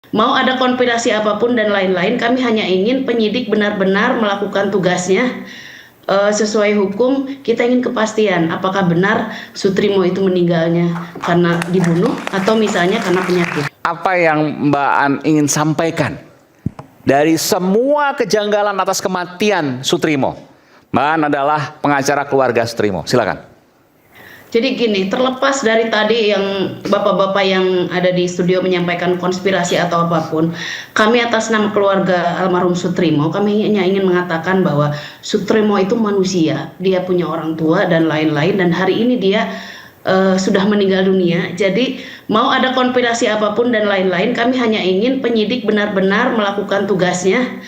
Mau ada konspirasi apapun dan lain-lain, kami hanya ingin penyidik benar-benar melakukan tugasnya sesuai hukum. Kita ingin kepastian apakah benar Sutrimo itu meninggalnya karena dibunuh atau misalnya karena penyakit. Apa yang Mbak An ingin sampaikan dari semua kejanggalan atas kematian Sutrimo? Mbak An adalah pengacara keluarga Sutrimo, silakan. Jadi gini, terlepas dari tadi yang bapak-bapak yang ada di studio menyampaikan konspirasi atau apapun, kami atas nama keluarga almarhum Sutrimo, kami hanya ingin mengatakan bahwa Sutrimo itu manusia, dia punya orang tua dan lain-lain, dan hari ini dia sudah meninggal dunia. Jadi mau ada konspirasi apapun dan lain-lain, kami hanya ingin penyidik benar-benar melakukan tugasnya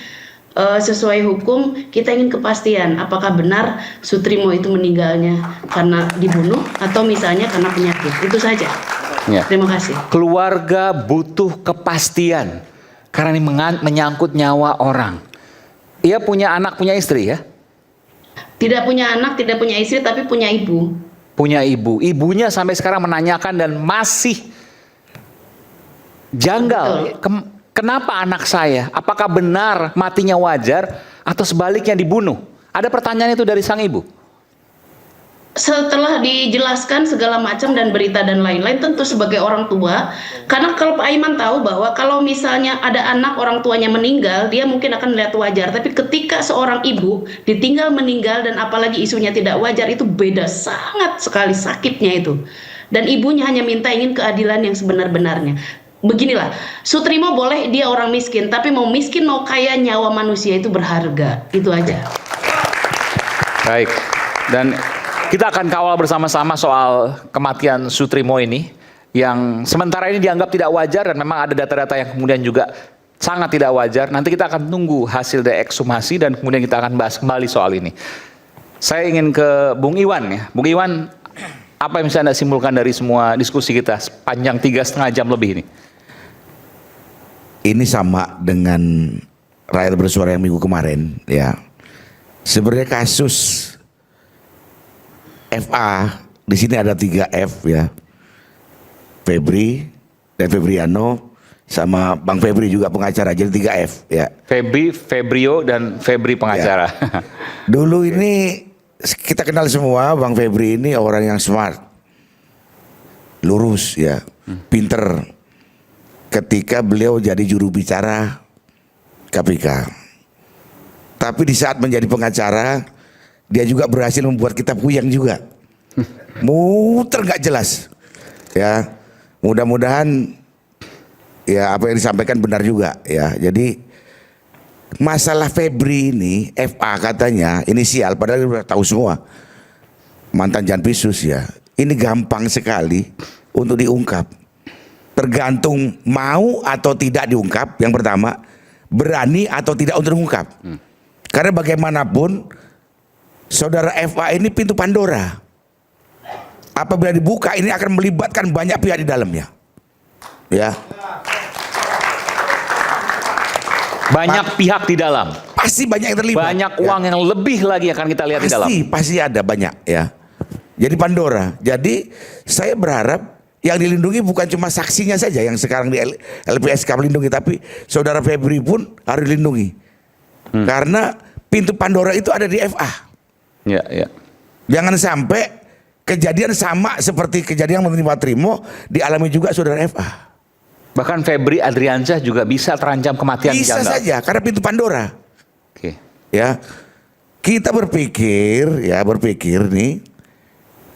sesuai hukum. Kita ingin kepastian apakah benar Sutrimo itu meninggalnya karena dibunuh atau misalnya karena penyakit. Itu saja. Ya. Terima kasih. Keluarga butuh kepastian karena ini menyangkut nyawa orang. Ia punya anak, punya istri ya? Tidak punya anak, tidak punya istri, tapi punya ibu. Punya ibu. Ibunya sampai sekarang menanyakan dan masih janggal. Kenapa anak saya? Apakah benar matinya wajar atau sebaliknya dibunuh? Ada pertanyaan itu dari sang ibu. Setelah dijelaskan segala macam dan berita dan lain-lain, tentu sebagai orang tua, karena kalau Pak Aiman tahu bahwa kalau misalnya ada anak orang tuanya meninggal, dia mungkin akan melihat wajar. Tapi ketika seorang ibu ditinggal meninggal dan apalagi isunya tidak wajar, itu beda sangat sekali sakitnya itu. Dan ibunya hanya minta ingin keadilan yang sebenar-benarnya. Beginilah, Sutrimo boleh dia orang miskin, tapi mau miskin mau kaya, nyawa manusia itu berharga. Itu aja. Baik, dan kita akan kawal bersama-sama soal kematian Sutrimo ini, yang sementara ini dianggap tidak wajar dan memang ada data-data yang kemudian juga sangat tidak wajar. Nanti kita akan tunggu hasil dari ekshumasi dan kemudian kita akan bahas kembali soal ini. Saya ingin ke Bung Iwan ya. Bung Iwan, apa yang bisa Anda simpulkan dari semua diskusi kita sepanjang 3,5 jam lebih ini? Ini sama dengan rakyat bersuara yang minggu kemarin ya. Sebenarnya kasus FA di sini ada 3 F ya. Febri dan Febriano sama Bang Febri juga pengacara, jadi 3 F ya. Febri, Febrio dan Febri pengacara. Ya. Dulu ini kita kenal semua Bang Febri ini orang yang smart, lurus ya, pinter. Ketika beliau jadi juru bicara KPK. Tapi di saat menjadi pengacara, dia juga berhasil membuat kita puyeng juga. Muter nggak jelas. Ya, mudah-mudahan ya apa yang disampaikan benar juga ya. Jadi masalah Febri ini, FA katanya, inisial, padahal sudah tahu semua. Mantan Janpisus ya. Ini gampang sekali untuk diungkap. Tergantung mau atau tidak diungkap, yang pertama, berani atau tidak untuk diungkap. Karena bagaimanapun saudara FA ini pintu Pandora. Apabila dibuka ini akan melibatkan banyak pihak di dalamnya. Ya. Banyak pihak di dalam. Pasti banyak yang terlibat. Banyak uang yang lebih lagi akan kita lihat di dalam. Pasti ada banyak ya. Jadi Pandora. Jadi saya berharap yang dilindungi bukan cuma saksinya saja yang sekarang di LPSK melindungi, tapi saudara Febri pun harus dilindungi. Karena pintu Pandora itu ada di FA. Ya, ya. Jangan sampai kejadian sama seperti kejadian menerima Trimo dialami juga saudara FA. Bahkan Febri Adriansyah juga bisa terancam kematian. Bisa saja karena pintu Pandora. Oke. Ya. Kita berpikir nih,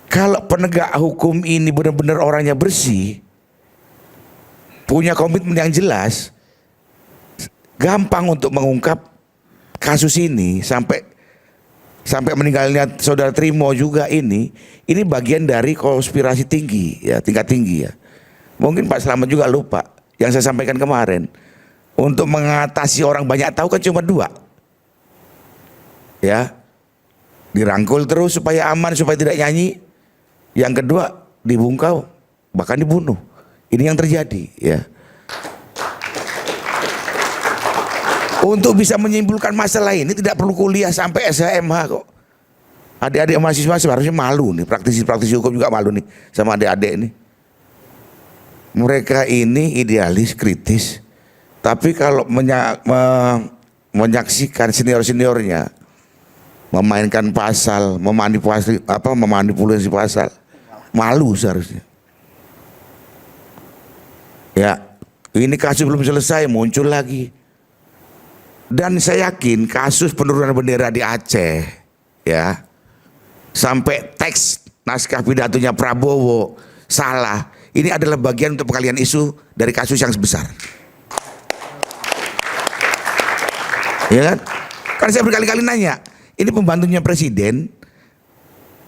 kalau penegak hukum ini benar-benar orangnya bersih, punya komitmen yang jelas, gampang untuk mengungkap kasus ini sampai meninggalnya saudara Trimo juga ini bagian dari konspirasi tinggi ya, tingkat tinggi ya. Mungkin Pak Slamet juga lupa yang saya sampaikan kemarin. Untuk mengatasi orang banyak tahu kan cuma 2. Ya. Dirangkul terus supaya aman, supaya tidak nyanyi. Yang kedua dibungkau, bahkan dibunuh. Ini yang terjadi ya. Untuk bisa menyimpulkan masalah ini tidak perlu kuliah sampai SHMH kok. Adik-adik mahasiswa seharusnya malu nih, praktisi hukum juga malu nih sama adik-adik ini. Mereka ini idealis, kritis, Tapi kalau menyaksikan senior-seniornya memainkan pasal, memanipulasi pasal, malu seharusnya. Ya, ini kasus belum selesai, muncul lagi. Dan saya yakin kasus penurunan bendera di Aceh, ya, sampai teks naskah pidatonya Prabowo salah, ini adalah bagian untuk pengalihan isu dari kasus yang besar. Ya kan? Kan saya berkali-kali nanya, ini pembantunya presiden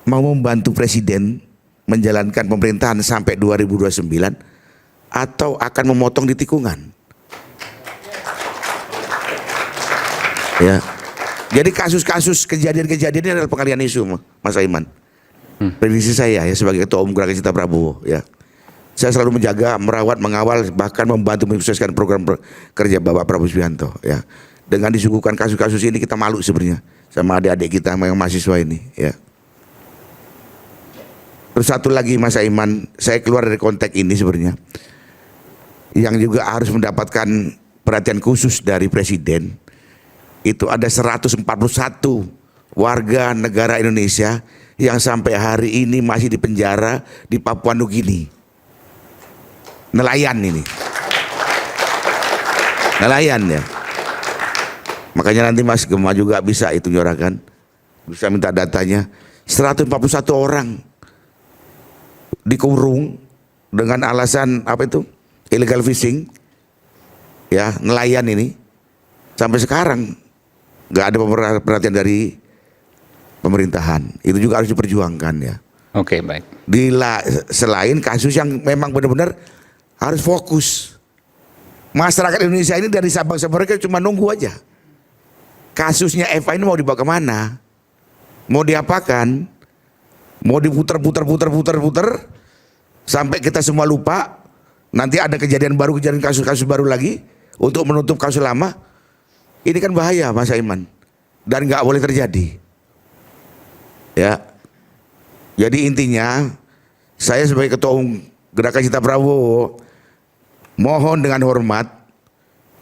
mau membantu presiden menjalankan pemerintahan sampai 2029 atau akan memotong di tikungan? Ya. Jadi kasus-kasus kejadian-kejadian ini adalah pengalihan isu, Mas Aiman. Prediksi saya ya sebagai Ketua Umum Gerakan Cinta Prabowo, ya. Saya selalu menjaga, merawat, mengawal, bahkan membantu mensukseskan program kerja Bapak Prabowo Subianto, ya. Dengan disuguhkan kasus-kasus ini kita malu sebenarnya sama adik-adik kita yang mahasiswa ini, ya. Terus satu lagi Mas Aiman, saya keluar dari konteks ini sebenarnya, yang juga harus mendapatkan perhatian khusus dari Presiden. Itu ada 141 warga negara Indonesia yang sampai hari ini masih di penjara di Papua Nugini. Nelayan ini. Nelayan ya. Makanya nanti Mas Gema juga bisa itu nyorakan. Bisa minta datanya. 141 orang dikurung dengan alasan apa itu? Illegal fishing. Ya, nelayan ini. Sampai sekarang nggak ada perhatian dari pemerintahan. Itu juga harus diperjuangkan ya. Oke, baik. Selain kasus yang memang benar-benar harus fokus. Masyarakat Indonesia ini dari Sabang sampai Merauke cuma nunggu aja. Kasusnya Eva ini mau dibawa kemana? Mau diapakan? Mau diputar sampai kita semua lupa. Nanti ada kejadian baru, kejadian kasus-kasus baru lagi untuk menutup kasus lama. Ini kan bahaya Mas Aiman, dan nggak boleh terjadi. Ya, jadi intinya saya sebagai Ketua Umum Gerakan Cinta Prabowo mohon dengan hormat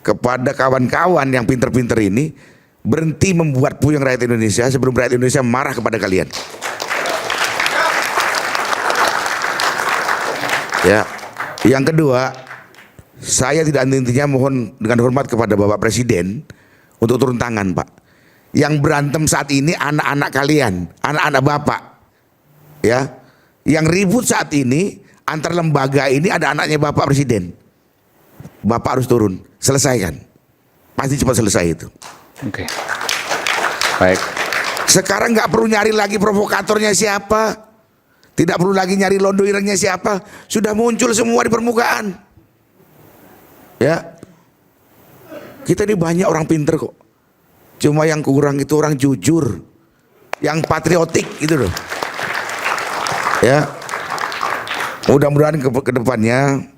kepada kawan-kawan yang pinter-pinter ini berhenti membuat puyeng rakyat Indonesia sebelum rakyat Indonesia marah kepada kalian. Ya, yang kedua, saya tidak intinya mohon dengan hormat kepada Bapak Presiden untuk turun tangan, Pak. Yang berantem saat ini anak-anak kalian, anak-anak Bapak, ya. Yang ribut saat ini antar lembaga ini ada anaknya Bapak Presiden. Bapak harus turun, selesaikan. Pasti cepat selesai itu. Oke. Baik. Sekarang nggak perlu nyari lagi provokatornya siapa, tidak perlu lagi nyari londoirnya siapa, sudah muncul semua di permukaan. Ya, kita ini banyak orang pinter kok. Cuma yang kurang itu orang jujur, yang patriotik gitu loh. Ya, mudah-mudahan ke depannya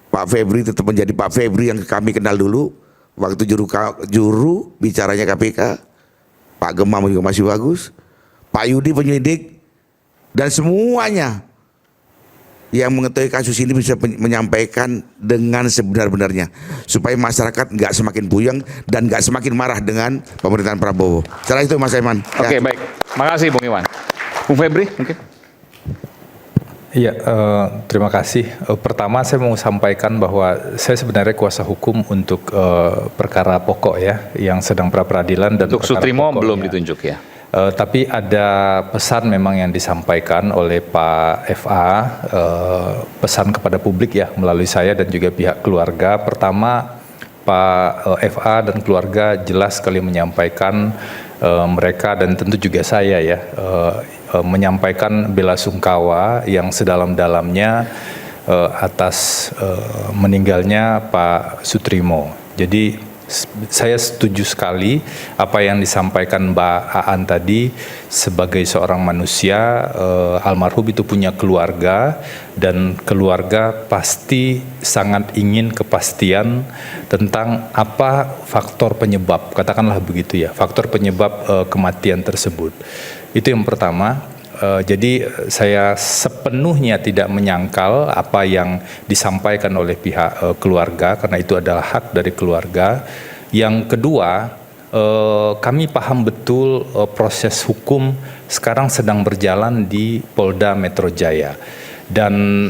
Pak Febri tetap menjadi Pak Febri yang kami kenal dulu. Waktu juru bicaranya KPK, Pak Gemam juga masih bagus, Pak Yudi penyelidik, dan semuanya yang mengetahui kasus ini bisa menyampaikan dengan sebenar-benarnya supaya masyarakat nggak semakin buyang dan nggak semakin marah dengan pemerintahan Prabowo. Setelah itu Mas Aiman. Oke, baik. Makasih Bung Iwan. Bung Febri mungkin. Iya, terima kasih. Pertama saya mau sampaikan bahwa saya sebenarnya kuasa hukum untuk perkara pokok ya, yang sedang pra-peradilan dan untuk Sutrimo belum ditunjuk ya. Tapi ada pesan memang yang disampaikan oleh Pak FA, pesan kepada publik ya melalui saya dan juga pihak keluarga. Pertama, Pak FA dan keluarga jelas sekali menyampaikan mereka dan tentu juga saya ya menyampaikan bela sungkawa yang sedalam-dalamnya atas meninggalnya Pak Sutrimo. Jadi saya setuju sekali apa yang disampaikan Mbak Aan tadi. Sebagai seorang manusia, almarhum itu punya keluarga dan keluarga pasti sangat ingin kepastian tentang apa faktor penyebab, katakanlah begitu ya, faktor penyebab kematian tersebut. Itu yang pertama. jadi saya sepenuhnya tidak menyangkal apa yang disampaikan oleh pihak keluarga, karena itu adalah hak dari keluarga. Yang kedua, kami paham betul proses hukum sekarang sedang berjalan di Polda Metro Jaya. Dan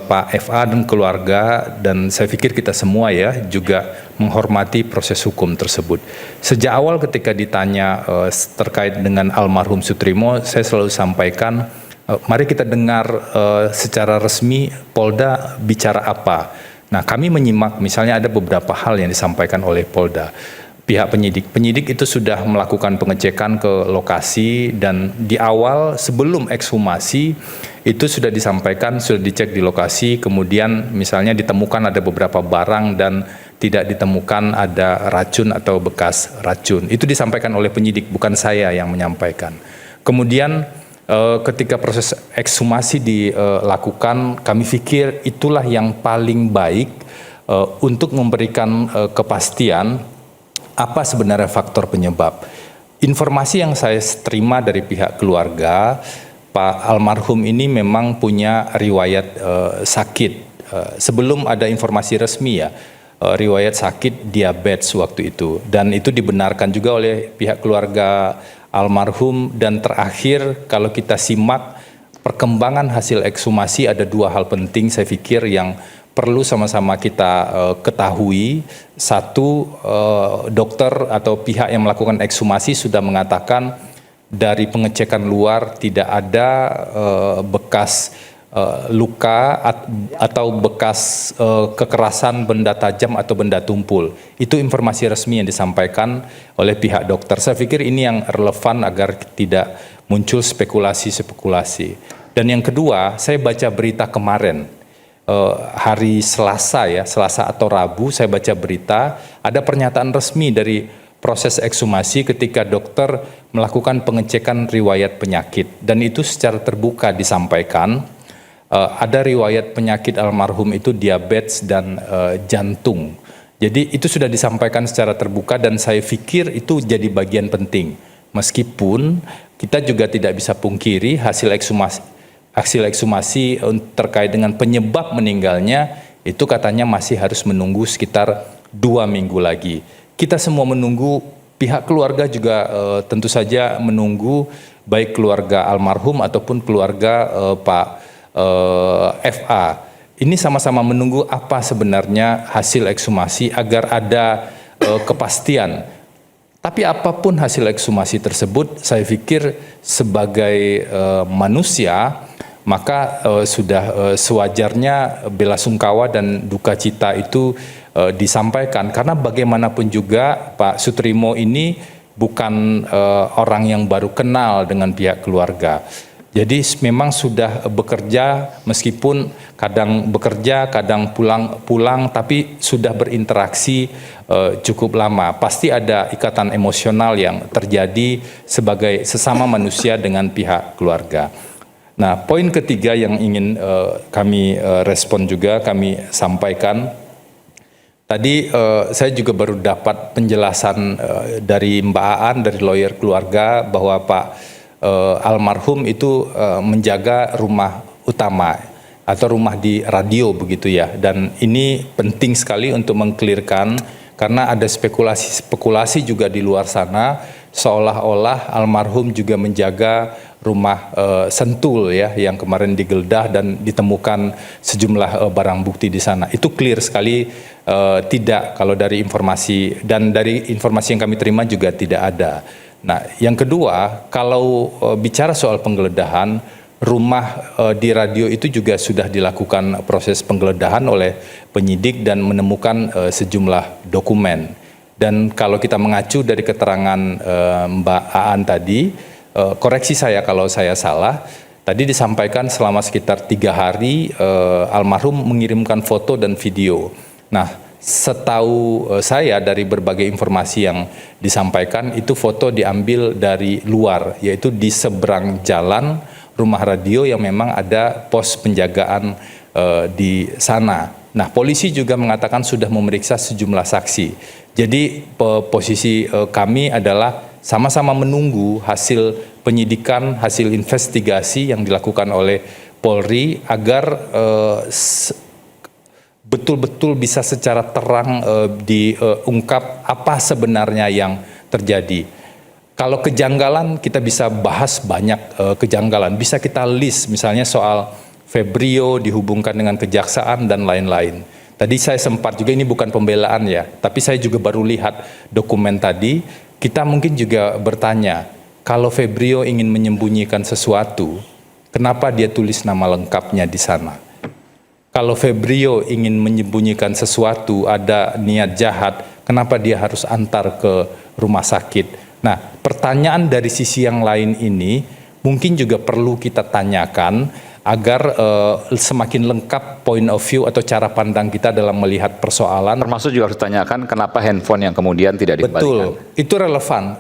Pak FA dan keluarga, dan saya pikir kita semua ya juga menghormati proses hukum tersebut. Sejak awal ketika ditanya terkait dengan almarhum Soetrimo, saya selalu sampaikan, mari kita dengar secara resmi Polda bicara apa. Nah, kami menyimak misalnya ada beberapa hal yang disampaikan oleh Polda. Pihak penyidik itu sudah melakukan pengecekan ke lokasi, dan di awal sebelum ekshumasi itu sudah disampaikan, sudah dicek di lokasi, kemudian misalnya ditemukan ada beberapa barang dan tidak ditemukan ada racun atau bekas racun. Itu disampaikan oleh penyidik, bukan saya yang menyampaikan. Kemudian ketika proses ekshumasi dilakukan, kami pikir itulah yang paling baik untuk memberikan kepastian apa sebenarnya faktor penyebab. Informasi yang saya terima dari pihak keluarga, Pak almarhum ini memang punya riwayat sakit. Sebelum ada informasi resmi ya, riwayat sakit diabetes waktu itu. Dan itu dibenarkan juga oleh pihak keluarga almarhum. Dan terakhir kalau kita simak perkembangan hasil ekshumasi, ada dua hal penting saya pikir yang perlu sama-sama kita ketahui. Satu, dokter atau pihak yang melakukan ekshumasi sudah mengatakan dari pengecekan luar tidak ada bekas luka atau bekas kekerasan benda tajam atau benda tumpul. Itu informasi resmi yang disampaikan oleh pihak dokter. Saya pikir ini yang relevan agar tidak muncul spekulasi-spekulasi. Dan yang kedua, saya baca berita kemarin. Hari Selasa ya, Selasa atau Rabu saya baca berita, ada pernyataan resmi dari proses ekshumasi ketika dokter melakukan pengecekan riwayat penyakit, dan itu secara terbuka disampaikan ada riwayat penyakit almarhum itu diabetes dan jantung. Jadi itu sudah disampaikan secara terbuka, dan saya pikir itu jadi bagian penting. Meskipun kita juga tidak bisa pungkiri hasil ekshumasi terkait dengan penyebab meninggalnya itu katanya masih harus menunggu sekitar 2 minggu lagi. Kita semua menunggu, pihak keluarga juga tentu saja menunggu, baik keluarga almarhum ataupun keluarga Pak FA. Ini sama-sama menunggu apa sebenarnya hasil ekshumasi agar ada kepastian. Tapi apapun hasil ekshumasi tersebut, saya pikir sebagai manusia, maka sudah sewajarnya bela sungkawa dan duka cita itu disampaikan. Karena bagaimanapun juga Pak Soetrimo ini bukan orang yang baru kenal dengan pihak keluarga. Jadi memang sudah bekerja, meskipun kadang bekerja, kadang pulang, tapi sudah berinteraksi cukup lama. Pasti ada ikatan emosional yang terjadi sebagai sesama manusia dengan pihak keluarga. Nah, poin ketiga yang ingin kami respon juga, kami sampaikan. Tadi saya juga baru dapat penjelasan dari Mbak Aan, dari lawyer keluarga, bahwa Pak almarhum itu menjaga rumah utama atau rumah di radio begitu ya. Dan ini penting sekali untuk mengklirkan, karena ada spekulasi juga di luar sana, seolah-olah almarhum juga menjaga rumah Sentul ya, yang kemarin digeledah dan ditemukan sejumlah barang bukti di sana. Itu clear sekali tidak, kalau dari informasi, dan dari informasi yang kami terima juga tidak ada. Nah, yang kedua, kalau bicara soal penggeledahan, rumah di radio itu juga sudah dilakukan proses penggeledahan oleh penyidik dan menemukan sejumlah dokumen. Dan kalau kita mengacu dari keterangan Mbak Aan tadi, koreksi saya kalau saya salah, tadi disampaikan selama sekitar 3 hari almarhum mengirimkan foto dan video. Nah, setahu saya dari berbagai informasi yang disampaikan, itu foto diambil dari luar, yaitu di seberang jalan rumah radio yang memang ada pos penjagaan di sana. Nah, polisi juga mengatakan sudah memeriksa sejumlah saksi. Jadi posisi kami adalah sama-sama menunggu hasil penyidikan, hasil investigasi yang dilakukan oleh Polri agar betul-betul bisa secara terang diungkap apa sebenarnya yang terjadi. Kalau kejanggalan kita bisa bahas banyak kejanggalan, bisa kita list misalnya soal Febrio dihubungkan dengan kejaksaan dan lain-lain. Tadi saya sempat juga, ini bukan pembelaan ya, tapi saya juga baru lihat dokumen tadi, kita mungkin juga bertanya, kalau Febrio ingin menyembunyikan sesuatu, kenapa dia tulis nama lengkapnya di sana? Kalau Febrio ingin menyembunyikan sesuatu, ada niat jahat, kenapa dia harus antar ke rumah sakit? Nah, pertanyaan dari sisi yang lain ini mungkin juga perlu kita tanyakan agar semakin lengkap point of view atau cara pandang kita dalam melihat persoalan. Termasuk juga harus ditanyakan kenapa handphone yang kemudian tidak dikembalikan. Betul, itu relevan.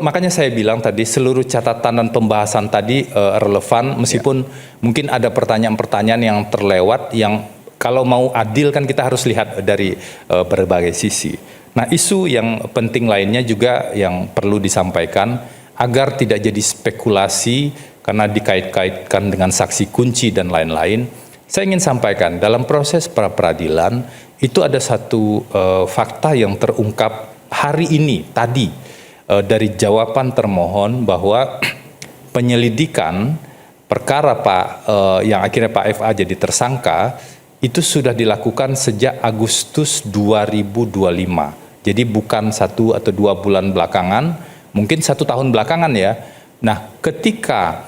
Makanya saya bilang tadi seluruh catatan dan pembahasan tadi relevan, meskipun mungkin ada pertanyaan-pertanyaan yang terlewat yang kalau mau adil kan kita harus lihat dari berbagai sisi. Nah, isu yang penting lainnya juga yang perlu disampaikan agar tidak jadi spekulasi karena dikait-kaitkan dengan saksi kunci dan lain-lain. Saya ingin sampaikan dalam proses pra-peradilan itu ada satu fakta yang terungkap hari ini tadi dari jawaban termohon bahwa penyelidikan perkara yang akhirnya Pak FA jadi tersangka itu sudah dilakukan sejak Agustus 2025. Jadi bukan 1 atau 2 bulan belakangan, mungkin 1 tahun belakangan ya. Nah, ketika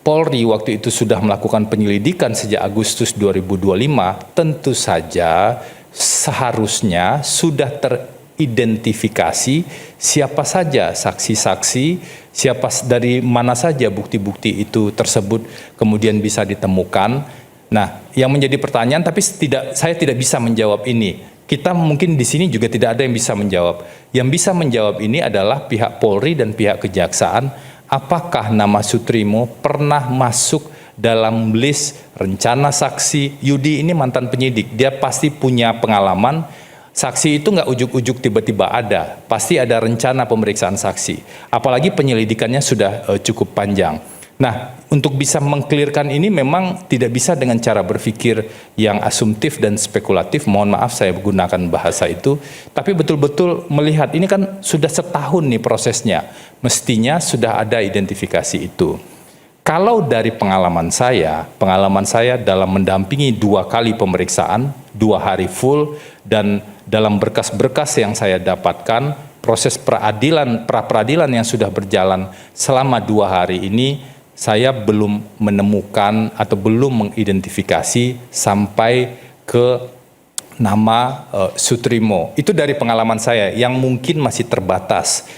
Polri waktu itu sudah melakukan penyelidikan sejak Agustus 2025, tentu saja seharusnya sudah teridentifikasi siapa saja saksi-saksi, dari mana saja bukti-bukti itu tersebut kemudian bisa ditemukan. Nah, yang menjadi pertanyaan, tapi saya tidak bisa menjawab ini. Kita mungkin di sini juga tidak ada yang bisa menjawab. Yang bisa menjawab ini adalah pihak Polri dan pihak Kejaksaan. Apakah nama Sutrimo pernah masuk dalam list rencana saksi? Yudi ini mantan penyidik, dia pasti punya pengalaman. Saksi itu nggak ujuk-ujuk tiba-tiba ada, pasti ada rencana pemeriksaan saksi. Apalagi penyelidikannya sudah cukup panjang. Nah, untuk bisa mengklirkan ini memang tidak bisa dengan cara berpikir yang asumtif dan spekulatif. Mohon maaf saya menggunakan bahasa itu. Tapi betul-betul melihat ini kan sudah setahun nih prosesnya. Mestinya sudah ada identifikasi itu. Kalau dari pengalaman saya dalam mendampingi 2 kali pemeriksaan, 2 hari full, dan dalam berkas-berkas yang saya dapatkan, proses pra-peradilan yang sudah berjalan selama 2 hari ini, saya belum menemukan atau belum mengidentifikasi sampai ke nama Sutrimo. Itu dari pengalaman saya yang mungkin masih terbatas.